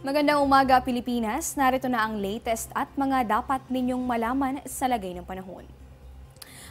Magandang umaga, Pilipinas. Narito na ang latest at mga dapat ninyong malaman sa lagay ng panahon.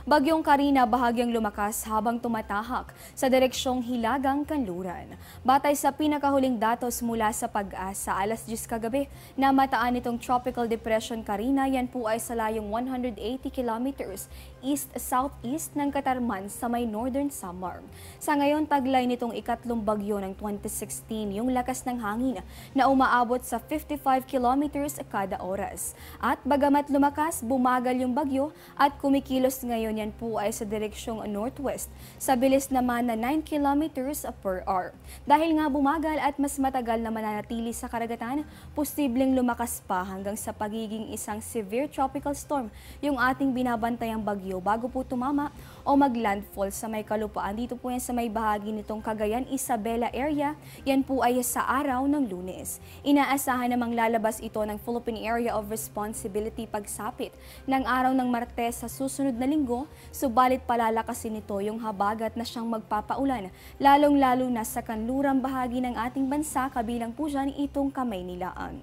Bagyong Karina bahagyang lumakas habang tumatahak sa direksyong Hilagang Kanluran. Batay sa pinakahuling datos mula sa Pag-asa, alas 10 kagabi, namataan itong Tropical Depression Karina. Yan po ay sa layong 180 kilometers east-southeast ng Katarman sa may Northern Samar. Sa ngayon, taglay nitong ikatlong bagyo ng 2016 yung lakas ng hangin na umaabot sa 55 kilometers kada oras. At bagamat lumakas, bumagal yung bagyo at kumikilos ngayon. Yan po ay sa direksyong northwest sa bilis naman na 9 kilometers per hour. Dahil nga bumagal at mas matagal na mananatili sa karagatan, posibleng lumakas pa hanggang sa pagiging isang severe tropical storm yung ating binabantayang bagyo bago po tumama o maglandfall sa may kalupaan. Dito po yan sa may bahagi nitong Cagayan, Isabela area. Yan po ay sa araw ng Lunes. Inaasahan namang lalabas ito ng Philippine Area of Responsibility pagsapit ng araw ng Martes sa susunod na linggo. Subalit palalakasin nito yung habagat na siyang magpapaulan, lalong-lalo na sa kanlurang bahagi ng ating bansa, kabilang po dyan itong Kamaynilaan.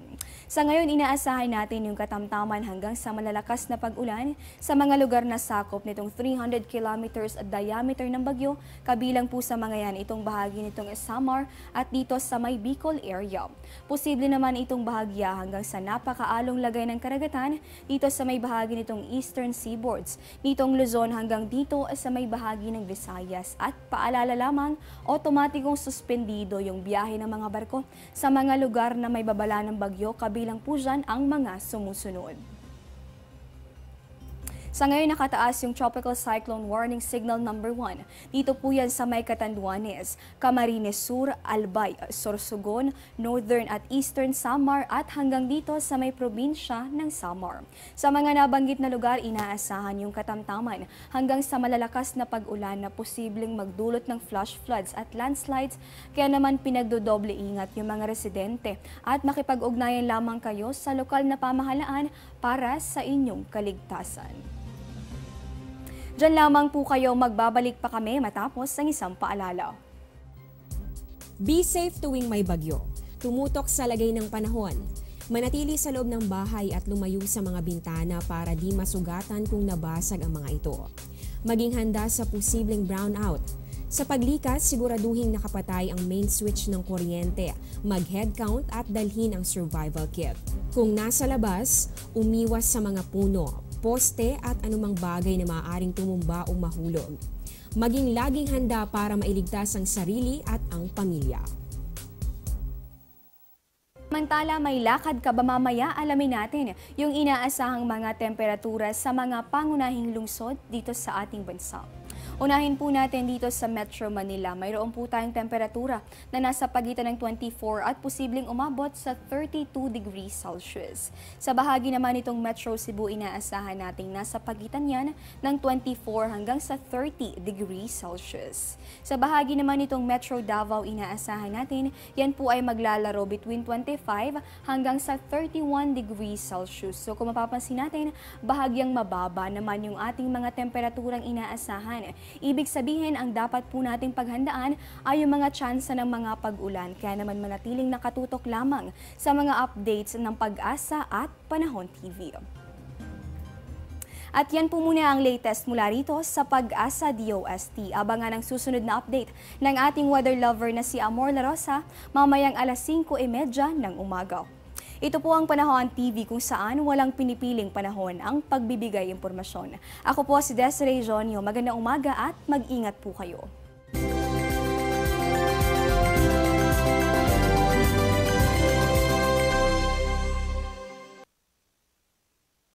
Sa ngayon, inaasahan natin yung katamtaman hanggang sa malalakas na pag-ulan sa mga lugar na sakop nitong 300 kilometers diameter ng bagyo, kabilang po sa mga yan itong bahagi nitong Samar at dito sa may Bicol area. Posible naman itong bahagya hanggang sa napakaalong lagay ng karagatan dito sa may bahagi nitong Eastern Seaboards, nitong Luzon hanggang dito sa may bahagi ng Visayas. At paalala lamang, otomatikong suspendido yung biyahe ng mga barko sa mga lugar na may babala ng bagyo, kabilang po dyan ang mga sumusunod. Sa ngayon, nakataas yung Tropical Cyclone Warning Signal number 1. Dito po yan sa may Catanduanes, Camarines Sur, Albay, Sorsogon, Northern at Eastern Samar at hanggang dito sa may probinsya ng Samar. Sa mga nabanggit na lugar, inaasahan yung katamtaman hanggang sa malalakas na pag-ulan na posibleng magdulot ng flash floods at landslides. Kaya naman pinagdodoble ingat yung mga residente at makipag-ugnayan lamang kayo sa lokal na pamahalaan para sa inyong kaligtasan. Diyan lamang po kayo, magbabalik pa kami matapos ang isang paalala. Be safe tuwing may bagyo. Tumutok sa lagay ng panahon. Manatili sa loob ng bahay at lumayo sa mga bintana para di masugatan kung nabasag ang mga ito. Maging handa sa posibleng brownout. Sa paglikas, siguraduhin nakapatay ang main switch ng kuryente, mag-head count at dalhin ang survival kit. Kung nasa labas, umiwas sa mga puno, poste at anumang bagay na maaaring tumumba o mahulog. Maging laging handa para mailigtas ang sarili at ang pamilya. Samantala, may lakad ka ba mamaya? Alamin natin yung inaasahang mga temperatura sa mga pangunahing lungsod dito sa ating bansa. Unahin po natin dito sa Metro Manila. Mayroon po tayong temperatura na nasa pagitan ng 24 at posibleng umabot sa 32 degrees Celsius. Sa bahagi naman itong Metro Cebu, inaasahan nating nasa pagitan yan ng 24 hanggang sa 30 degrees Celsius. Sa bahagi naman itong Metro Davao, inaasahan natin yan po ay maglalaro between 25 hanggang sa 31 degrees Celsius. So kung mapapansin natin, bahagyang mababa naman yung ating mga temperaturang inaasahan. Ibig sabihin, ang dapat po nating paghandaan ay yung mga tsansa ng mga pag-ulan. Kaya naman manatiling nakatutok lamang sa mga updates ng Pag-asa at Panahon TV. At yan po muna ang latest mula rito sa Pag-asa DOST. Abangan ang susunod na update ng ating weather lover na si Amor La Rosa mamayang alas 5:30 ng umaga. Ito po ang Panahon TV kung saan walang pinipiling panahon ang pagbibigay impormasyon. Ako po si Desiree Jonio. Magandang umaga at mag-ingat po kayo.